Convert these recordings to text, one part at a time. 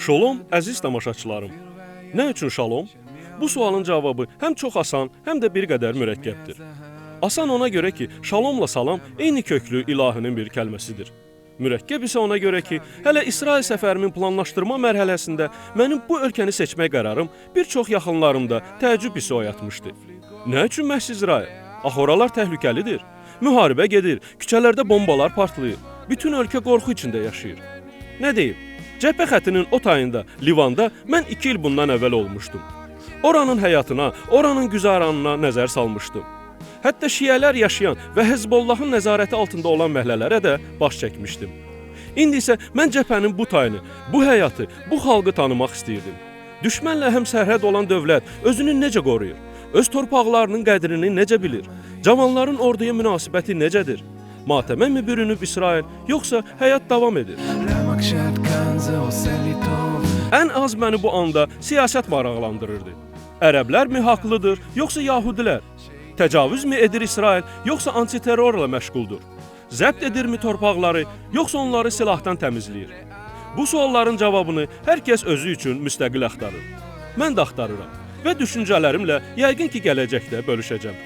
Şalom, əziz tamaşaçılarım. Nə üçün şalom? Bu sualın cavabı həm çox asan, həm də bir qədər mürəkkəbdir. Asan ona görə ki, şalomla salam eyni köklü ilahinin bir kəlməsidir. Mürəkkəb isə ona görə ki, hələ İsrail səfərimin planlaşdırma mərhələsində mənim bu ölkəni seçmək qərarım bir çox yaxınlarımda təəccüb hissi oyatmışdı. Nə üçün məhz İsrail? Axı oralar təhlükəlidir. Müharibə gedir, küçələrdə bombalar partlayır. Bütün ölkə qorxu içində yaşayır. Nə deyim? Cəbhə xəttinin o tayında, Livanda mən 2 il bundan əvvəl olmuşdum. Oranın həyatına, oranın güzaranına nəzər salmışdım. Hətta şiələr yaşayan və Hezbollahın nəzarəti altında olan məhəllələrə də baş çəkmişdim. İndi isə mən cəbhənin bu tayını, bu həyatı, bu xalqı tanımaq istəyirdim. Düşmənlə həmsərhəd olan dövlət özünü necə qoruyur? Öz torpaqlarının qədrini necə bilir? Cavanların orduya münasibəti necədir? Matəmə mi bürünüb İsrail, yoxsa həyat davam edir? Ən az məni bu anda siyasət maraqlandırırdı. Ərəblər mi haqlıdır, yoxsa Yahudilər? Təcavüz mi edir İsrail, yoxsa antiterrorla məşğuldur? Zəbt edirmi torpaqları, yoxsa onları silahdan təmizləyir? Bu sualların cavabını hər kəs özü üçün müstəqil axtarır. Mən də axtarıram və düşüncələrimlə yəqin ki, gələcəkdə bölüşəcəm.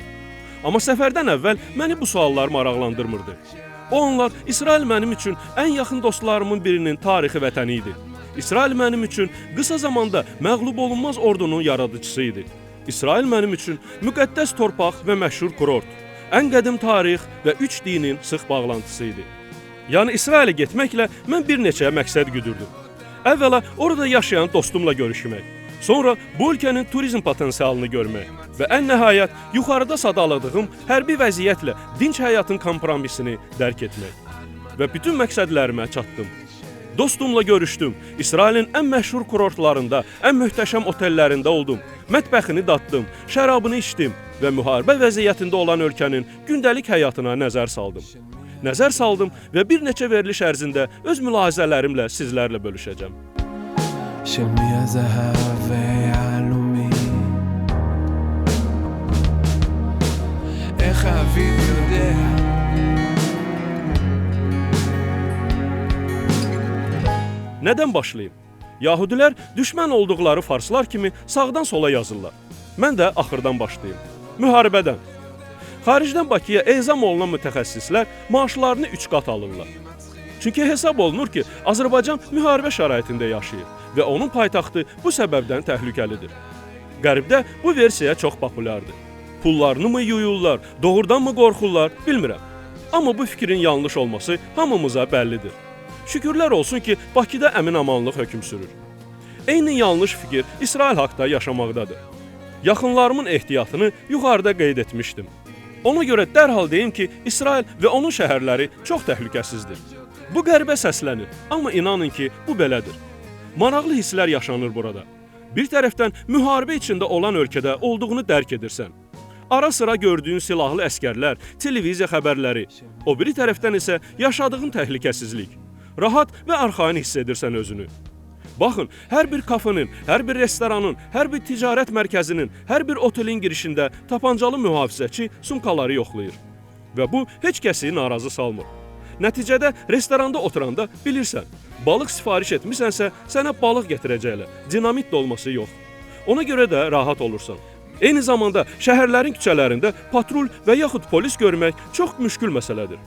Amma səfərdən əvvəl məni bu suallar maraqlandırmırdı. O anlar İsrail mənim üçün ən yaxın dostlarımın birinin tarixi vətəni idi. İsrail mənim üçün qısa zamanda məğlub olunmaz ordunun yaradıcısı idi. İsrail mənim üçün müqəddəs torpaq və məşhur kurort, ən qədim tarix və 3 dinin sıx bağlantısı idi. Yəni İsrailə getməklə mən bir neçə məqsəd güdürdüm. Əvvəla orada yaşayan dostumla görüşmək, sonra bu ölkənin turizm potensialını görmək və ən nəhayət yuxarıda sadaladığım hərbi vəziyyətlə dinc həyatın kompromisini dərk etmək. Və bütün məqsədlərimə çatdım. Dostumla görüşdüm, İsrailin ən məşhur kurortlarında, ən möhtəşəm otellərində oldum, mətbəxini daddım, şərabını içdim və müharibə vəziyyətində olan ölkənin gündəlik həyatına nəzər saldım. Nəzər saldım və bir neçə veriliş ərzində öz mülahizələrimlə sizlərlə bölüşəcəm. Nədən başlayım? Yahudilər düşmən olduqları farslar kimi sağdan sola yazırlar. Mən də axırdan başlayım. Müharibədən. Xaricdən Bakıya ezam olunan mütəxəssislər maaşlarını 3 qat alırlar. Çünki hesab olunur ki, Azərbaycan müharibə şəraitində yaşayır və onun paytaxtı bu səbəbdən təhlükəlidir. Qərbdə bu versiya çox populyardır. Pullarını mı yuyurlar, doğrudanmı qorxurlar, bilmirəm. Amma bu fikrin yanlış olması hamımıza bəllidir. Şükürlər olsun ki, Bakıda əmin-amanlıq hökm sürür. Eyni yanlış fikir İsrail haqda yaşamaqdadır. Yaxınlarımın ehtiyatını yuxarıda qeyd etmişdim. Ona görə dərhal deyim ki, İsrail və onun şəhərləri çox təhlükəsizdir. Bu qəribə səslənir, amma inanın ki, bu belədir. Maraqlı hisslər yaşanır burada. Bir tərəfdən müharibə içində olan ölkədə olduğunu dərk edirsən. Ara sıra gördüyün silahlı əskərlər, televiziya xəbərləri, o biri tərəfdən isə yaşadığın təhlükəsizlik. Rahat və arxayın hiss edirsən özünü. Baxın, hər bir kafenin, hər bir restoranın, hər bir ticarət mərkəzinin, hər bir otelin girişində tapancalı mühafizəçi sumkaları yoxlayır. Və bu heç kəsi narazı salmır. Nəticədə restoranda oturanda bilirsən, balıq sifariş etmisənsə sənə balıq gətirəcəklər, dinamit dolması yox. Ona görə də rahat olursan. Eyni zamanda şəhərlərin küçələrində patrul və yaxud polis görmək çox müşkül məsələdir.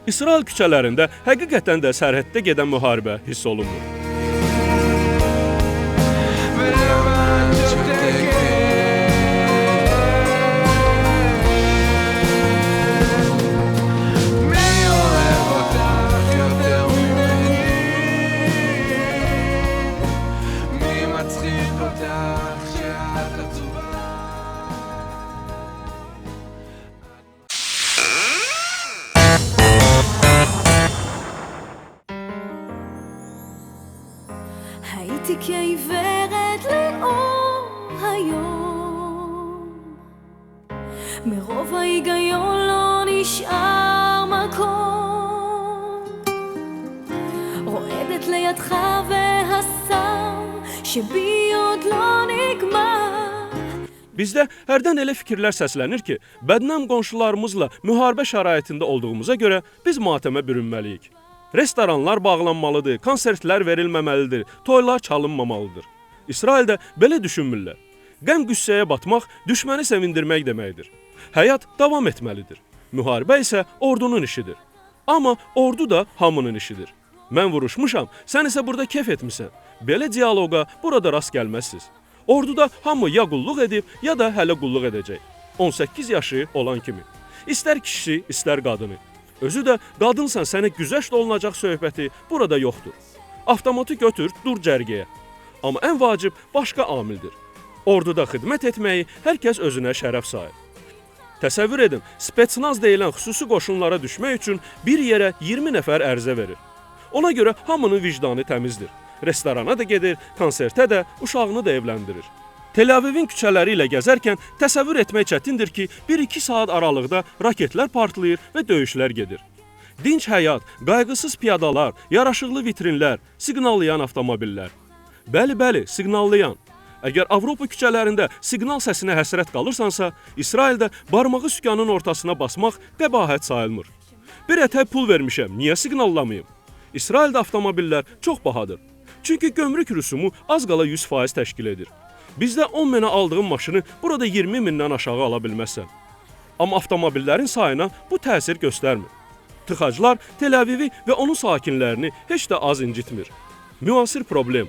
İsrail küçələrində həqiqətən də sərhəddə gedən müharibə hiss olunmur. הייתי כעיוורת לאור היום, מרוב ההיגיון לא נשאר מקום, רועדת לידך והסם שבי עוד לא נגמר. Bizdə hərdən elə fikirlər səslənir ki, bədnam qonşularımızla müharibə şəraitində olduğumuza görə biz matəmə bürünməliyik. Restoranlar bağlanmalıdır, konsertlər verilməməlidir, toylar çalınmamalıdır. İsraildə belə düşünmürlər. Qəm-qüssəyə batmaq düşməni sevindirmək deməkdir. Həyat davam etməlidir. Müharibə isə ordunun işidir. Amma ordu da hamının işidir. Mən vuruşmuşam, sən isə burada kef etmisən. Belə dialoqa burada rast gəlməzsiniz. Orduda hamı ya qulluq edib, ya da hələ qulluq edəcək. 18 yaşı olan kimi. İstər kişisi, istər qadını. Özü də qadınsan sənə güzəşt olunacaq söhbəti burada yoxdur. Avtomatı götür, dur cərgəyə. Amma ən vacib başqa amildir. Orduda xidmət etməyi hər kəs özünə şərəf sayır. Təsəvvür edin, spetsnaz deyilən xüsusi qoşunlara düşmək üçün bir yerə 20 nəfər ərizə verir. Ona görə hamının vicdanı təmizdir. Restorana da gedir, konsertə də, uşağını da evləndirir. Tel Avivin küçələri ilə gəzərkən təsəvvür etmək çətindir ki, 1-2 saat aralıqda raketlər partlayır və döyüşlər gedir. Dinc həyat, qayğısız piyadalar, yaraşıqlı vitrinlər, siqnallayan avtomobillər. Bəli, siqnallayan. Əgər Avropa küçələrində siqnal səsinə həsrət qalırsansa, İsraildə barmağı sükanın ortasına basmaq qəbahət sayılmır. Bir ətək pul vermişəm, niyə siqnallamayım? İsraildə avtomobillər çox bahadır. Çünki gömrük rüsumu az qala 100% təşkil edir. Bizdə 10 mənə aldığın maşını burada 20 mindən aşağı ala bilməzsən. Amma avtomobillərin sayına bu təsir göstərmir. Tıxaclar Tel Avivi və onun sakinlərini heç də az incitmir. Müasir problem.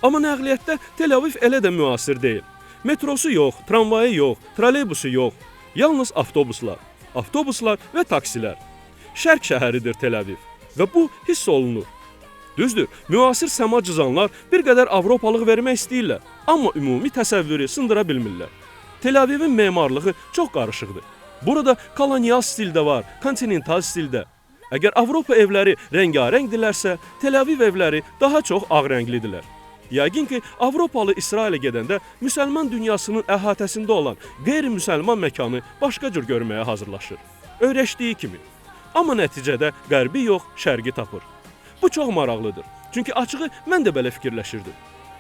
Amma nəqliyyatda Tel Aviv elə də müasir deyil. Metrosu yox, tramvayı yox, trolleybusu yox. Yalnız avtobuslar və taksilər. Şərq şəhəridir Tel Aviv və bu hiss olunur. Düzdür, müasir səma cızanlar bir qədər Avropalıq vermək istəyirlər, amma ümumi təsəvvürü sındıra bilmirlər. Tel Avivin memarlığı çox qarışıqdır. Burada kolonial stildə var, kontinental stildə. Əgər Avropa evləri rəngarəngdirlərsə, Tel Aviv evləri daha çox ağrənglidirlər. Yəqin ki, Avropalı İsrailə gedəndə müsəlman dünyasının əhatəsində olan qeyri-müsəlman məkanı başqa cür görməyə hazırlaşır. Öyrəşdiyi kimi. Amma nəticədə qərbi yox, şərqi tapır. Bu çox maraqlıdır. Çünki açığı mən də belə fikirləşirdim.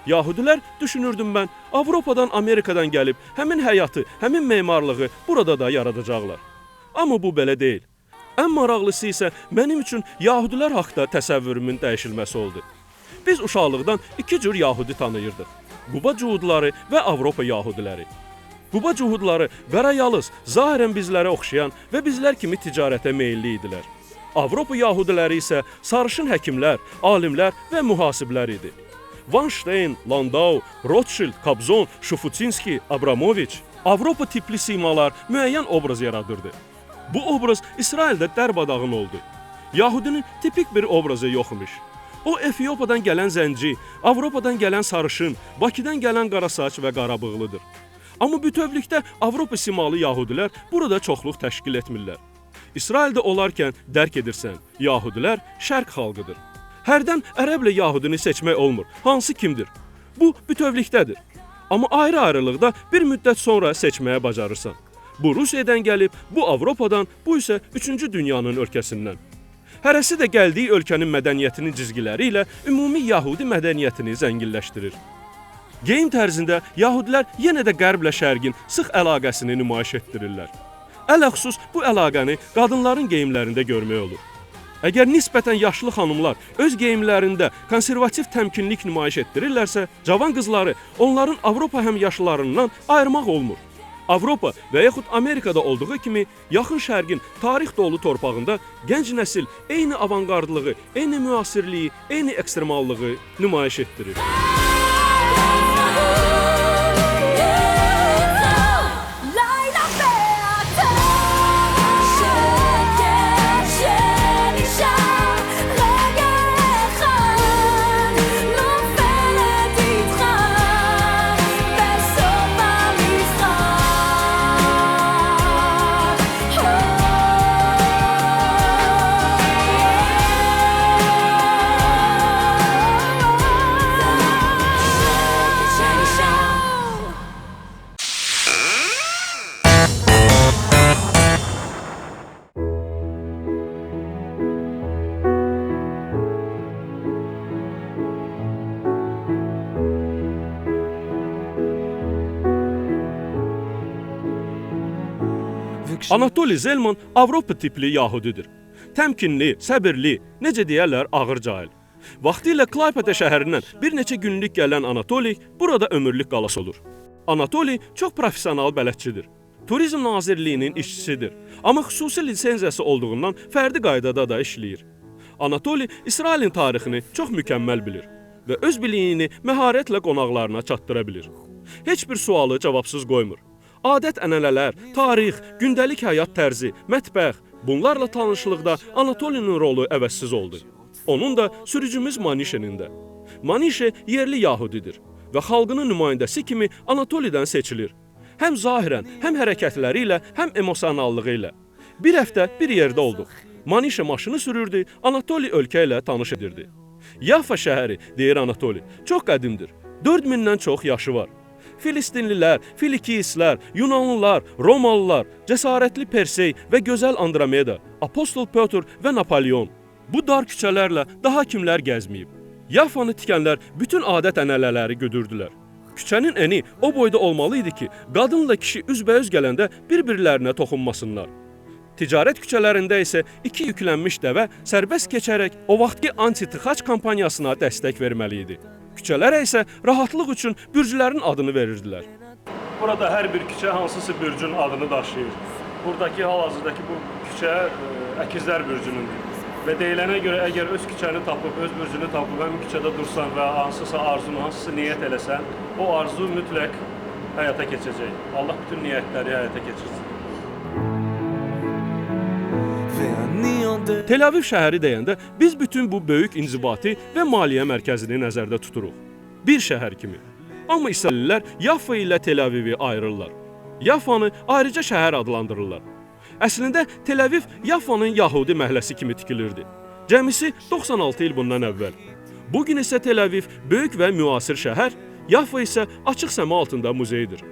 Yahudilər, düşünürdüm mən, Avropadan, Amerikadan gəlib həmin həyatı, həmin memarlığı burada da yaradacaqlar. Amma bu belə deyil. Ən maraqlısı isə mənim üçün Yahudilər haqda təsəvvürümün dəyişilməsi oldu. Biz uşaqlıqdan iki cür Yahudi tanıyırdıq. Quba Cuhudları və Avropa Yahudiləri. Quba Cuhudları qarayalız, zahirən bizlərə oxşayan və bizlər kimi ticarətə meyilli idilər. Avropa Yahudiləri isə sarışın həkimlər, alimlər və mühasiblər idi. Van Stein, Landau, Rothschild, Kabzon, Şufutinski, Abramoviç, Avropa tipli simalar müəyyən obraz yaradırdı. Bu obraz İsraildə dərbadağın oldu. Yahudinin tipik bir obrazı yoxmuş. O, Efiopadan gələn zənci, Avropadan gələn sarışın, Bakıdan gələn qarasaç və qarabığlıdır. Amma bütövlükdə Avropa simalı Yahudilər burada çoxluq təşkil etmirlər. İsraildə olarkən dərk edirsən, Yahudilər şərq xalqıdır. Hərdən ərəblə Yahudini seçmək olmur, hansı kimdir? Bu bütövlükdədir. Amma ayrı-ayrılıqda bir müddət sonra seçməyə bacarırsan. Bu Rusiyadan gəlib, bu Avropadan, bu isə 3-cü dünyanın ölkəsindən. Hərəsi də gəldiyi ölkənin mədəniyyətinin cizgiləri ilə ümumi Yahudi mədəniyyətini zənginləşdirir. Geyim tərzində Yahudilər yenə də qərblə şərqin sıx əlaqəsini nümayiş etdirirlər. Ələxüsus bu əlaqəni qadınların geyimlərində görmək olur. Əgər nisbətən yaşlı xanımlar öz geyimlərində konservativ təmkinlik nümayiş etdirirlərsə, cavan qızları onların Avropa həmyaşlılarından ayırmaq olmur. Avropa və yaxud Amerikada olduğu kimi yaxın şərqin tarix dolu torpağında gənc nəsil eyni avangardlığı, eyni müasirliyi, eyni ekstremallığı nümayiş etdirir. Anatoli Zelman Avropa tipli Yahudidir. Təmkinli, səbirli, necə deyərlər, ağır cahil. Vaxtilə Klaypeda şəhərindən bir neçə günlük gələn Anatoli burada ömürlük qalası olur. Anatoli çox professional bələdçidir. Turizm Nazirliyinin işçisidir. Amma xüsusi lisenziyası olduğundan fərdi qaydada da işləyir. Anatoli İsrailin tarixini çox mükəmməl bilir və öz biliyini məharətlə qonaqlarına çatdıra bilir. Heç bir sualı cavabsız qoymur. Adət-ənənələr, tarix, gündəlik həyat tərzi, mətbəx, bunlarla tanışlıqda Anatolinin rolu əvəzsiz oldu. Onun da sürücümüz Manişenin də. Manişe yerli Yahudidir və xalqının nümayəndəsi kimi Anatolidən seçilir. Həm zahirən, həm hərəkətləri ilə, həm emosionallığı ilə. Bir həftə bir yerdə olduq. Manişe maşını sürürdü, Anatoli ölkə ilə tanış edirdi. Yaffa şəhəri, deyir Anatoli, çox qədimdir. 4000-dən çox yaşı var. Filistinlilər, Filikiyislər, Yunanlılar, Romalılar, cəsarətli Persey və gözəl Andromeda, Apostol Pötr və Napolyon. Bu dar küçələrlə daha kimlər gəzməyib? Yaffanı tikənlər bütün adət-ənənələri güdürdülər. Küçənin eni o boyda olmalı idi ki, qadınla kişi üzbəüz gələndə bir-birlərinə toxunmasınlar. Ticarət küçələrində isə 2 yüklənmiş dəvə sərbəst keçərək o vaxtki anti-tıxac kampanyasına dəstək verməli idi. Küçələrə isə rahatlıq üçün bürclərin adını verirdilər. Burada hər bir küçə hansısa bürcün adını daşıyır. Buradakı hal-hazırdakı bu küçə Əkizlər bürcünündür. Və deyilənə görə əgər öz küçəni tapıb, öz bürcünü tapıb, həmin küçədə dursan və hansısa arzunu, hansısa niyyət eləsən, o arzu mütləq həyata keçəcək. Allah bütün niyyətləri həyata keçirsin. Tel Aviv şəhəri deyəndə biz bütün bu böyük inzibati və maliyyə mərkəzini nəzərdə tuturuq. Bir şəhər kimi. Amma İsraillilər Yaffa ilə Tel Avivi ayırırlar. Yaffanı ayrıca şəhər adlandırırlar. Əslində Tel Aviv Yaffanın Yahudi məhəlləsi kimi tikilirdi. Cəmisi 96 il bundan əvvəl. Bugün isə Tel Aviv böyük və müasir şəhər, Yaffa isə açıq səma altında muzeydir.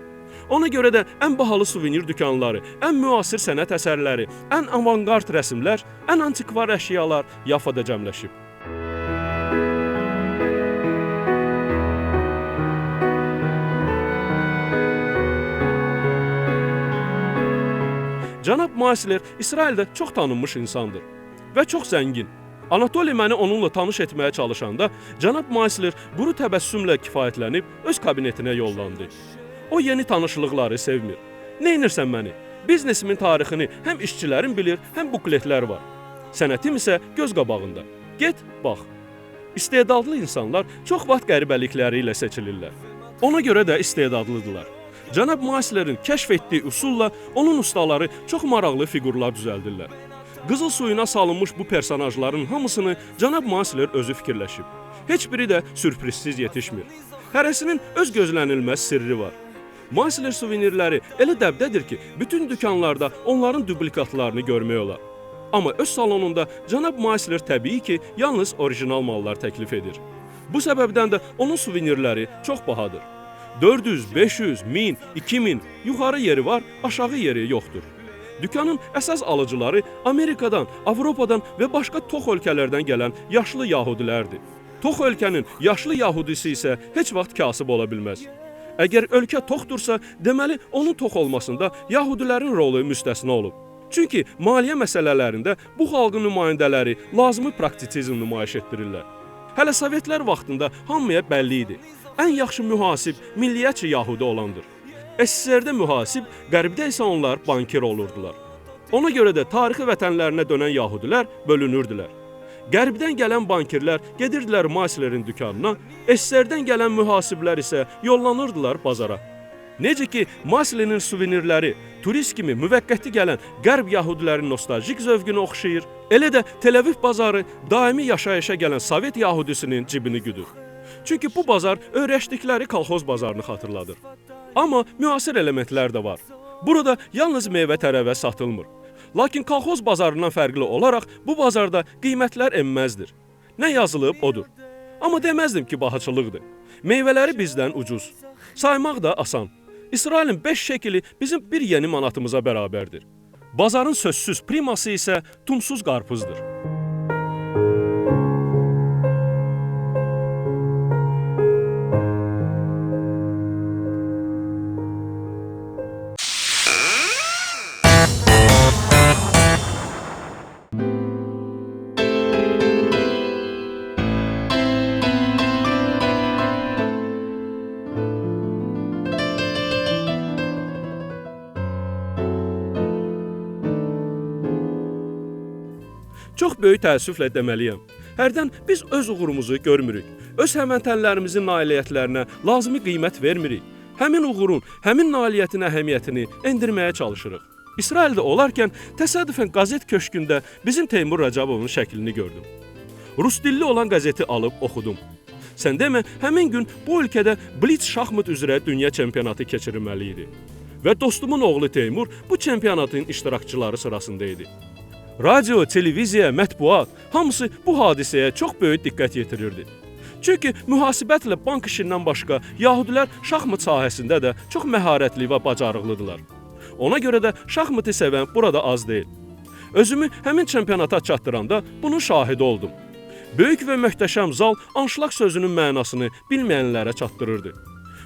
Ona görə də ən bahalı suvenir dükanları, ən müasir sənət əsərləri, ən avangard rəsmlər, ən antikvar əşyalar Yaffada cəmləşib. Cənab Maisler İsraildə çox tanınmış insandır və çox zəngin. Anatoli məni onunla tanış etməyə çalışanda cənab Maisler quru təbəssümlə kifayətlənib öz kabinetinə yollandı. O yeni tanışlıqları sevmir. Neynirsən məni? Biznesimin tarixini həm işçilərin bilir, həm bukletlər var. Sənətim isə göz qabağında. Get, bax. İstedadlı insanlar çox vaxt qəribəlikləri ilə seçilirlər. Ona görə də istedadlıdırlar. Cənab Maislerin kəşf etdiyi üsulla onun ustaları çox maraqlı fiqurlar düzəldirlər. Qızıl suyuna salınmış bu personajların hamısını cənab Maisler özü fikirləşib. Heç biri də sürprizsiz yetişmir. Hərəsinin öz gözlənilməz sirri var. Maisler suvenirləri elə dəbdədir ki, bütün dükanlarda onların duplikatlarını görmək olar. Amma öz salonunda cənab Maisler təbii ki, yalnız orijinal mallar təklif edir. Bu səbəbdən də onun suvenirləri çox bahadır. 400, 500, 1000, 2000 yuxarı yeri var, aşağı yeri yoxdur. Dükanın əsas alıcıları Amerikadan, Avropadan və başqa tox ölkələrdən gələn yaşlı yahudilərdir. Tox ölkənin yaşlı yahudisi isə heç vaxt kasıb ola bilməz. Əgər ölkə toxdursa, deməli onun tox olmasında yahudilərin rolu müstəsna olub. Çünki maliyyə məsələlərində bu xalqın nümayəndələri lazımi praktizm nümayiş etdirirlər. Hələ Sovetlər vaxtında hamıya bəlli idi. Ən yaxşı mühasib milliyyətçi yahudi olandır. SSR-də mühasib, qərbdə isə onlar bankir olurdular. Ona görə də tarixi vətənlərinə dönən yahudilər bölünürdülər. Qərbdən gələn bankirlər gedirdilər Maislerin dükanına, SSR-dən gələn mühasiblər isə yollanırdılar bazara. Necə ki, Maislerin suvenirləri turist kimi müvəqqəti gələn qərb yahudilərin nostaljik zövqünü oxşayır, elə də Tel Aviv bazarı daimi yaşayışa gələn Sovet yahudisinin cibini güdür. Çünki bu bazar öyrəşdikləri kolxoz bazarını xatırladır. Amma müasir elementlər də var. Burada yalnız meyvə-tərəvəz satılmır. Lakin kolxoz bazarından fərqli olaraq bu bazarda qiymətlər enməzdir. Nə yazılıb odur. Amma deməzdim ki, bahaçılıqdır. Meyvələri bizdən ucuz. Saymaq da asan. İsrailin 5 şekili bizim bir yeni manatımıza bərabərdir. Bazarın sözsüz priması isə tumsuz qarpızdır. Çox böyük təəssüflə deməliyəm. Hərdən biz öz uğurumuzu görmürük. Öz həmvətənlərimizin nailiyyətlərinə lazımi qiymət vermirik. Həmin uğurun, həmin nailiyyətin əhəmiyyətini endirməyə çalışırıq. İsraildə olarkən təsadüfən qəzet köşkündə bizim Teymur Rəcəbovun şəklini gördüm. Rus dilli olan qəzeti alıb oxudum. Sən demə, həmin gün bu ölkədə Blitz şahmat üzrə dünya çempionatı keçirilməli idi. Və dostumun oğlu Teymur bu çempionatın iştirakçıları sırasında idi. Radio, televiziya, mətbuat hamısı bu hadisəyə çox böyük diqqət yetirirdi. Çünki mühasibətlə bank işindən başqa yahudilər şahmat sahəsində də çox məharətli və bacarıqlıdırlar. Ona görə də şahmatı sevən burada az deyil. Özümü həmin çempionata çatdıranda bunun şahidi oldum. Böyük və möhtəşəm zal anşlaq sözünün mənasını bilməyənlərə çatdırırdı.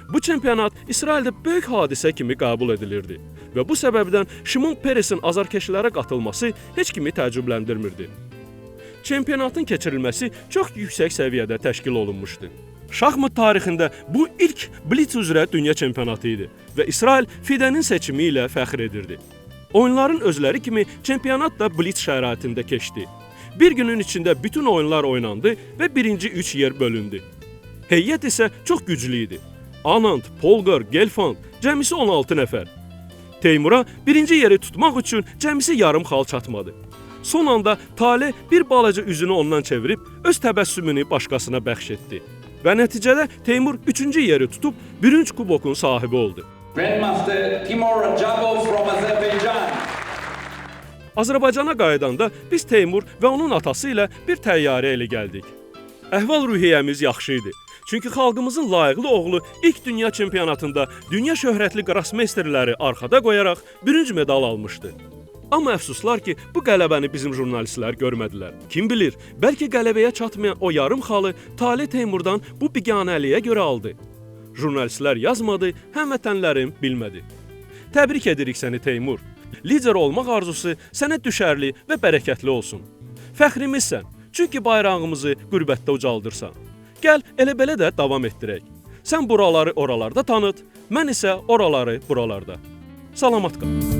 Bu çempionat İsraildə böyük hadisə kimi qəbul edilirdi və bu səbəbdən Şimon Peresin azarkeşlərə qatılması heç kimi təəccübləndirmirdi. Çempionatın keçirilməsi çox yüksək səviyyədə təşkil olunmuşdu. Şahmat tarixində bu ilk Blitz üzrə dünya çempionatı idi və İsrail FIDE-nin seçimi ilə fəxr edirdi. Oyunların özləri kimi çempionat da Blitz şəraitində keçdi. Bir günün içində bütün oyunlar oynandı və birinci 3 yer bölündü. Heyət isə çox güclü idi. Anand, Polgar, Gelfand, cəmisi 16 nəfər. Teymura birinci yeri tutmaq üçün cəmisi yarım xal çatmadı. Son anda Tale bir balaca üzünü ondan çevirib öz təbəssümünü başqasına bəxş etdi. Və nəticədə Teymur 3-cü yeri tutub bürünc kubokun sahibi oldu. Grandmaster Timur Rajabov from Azerbaijan. Azərbaycana qayıdanda biz Teymur və onun atası ilə bir təyyarə ilə gəldik. Əhval-ruhiyyəmiz yaxşı idi. Çünki xalqımızın layiqli oğlu ilk dünya çempionatında dünya şöhrətli qrasmeysterləri arxada qoyaraq bürünc medal almışdı. Amma əfsuslar ki, bu qələbəni bizim jurnalistlər görmədilər. Kim bilir, bəlkə qələbəyə çatmayan o yarım xalı Tale Teymurdan bu biganəliyə görə aldı. Jurnalistlər yazmadı, həmvətənlərim bilmədi. Təbrik edirik səni Teymur. Lider olmaq arzusu sənə düşərli və bərəkətli olsun. Fəxrimizsən, çünki bayrağımızı qürbətdə ucaldırsan. Gəl, elə belə də davam etdirək. Sən buraları oralarda tanıt, mən isə oraları buralarda. Salamat qal.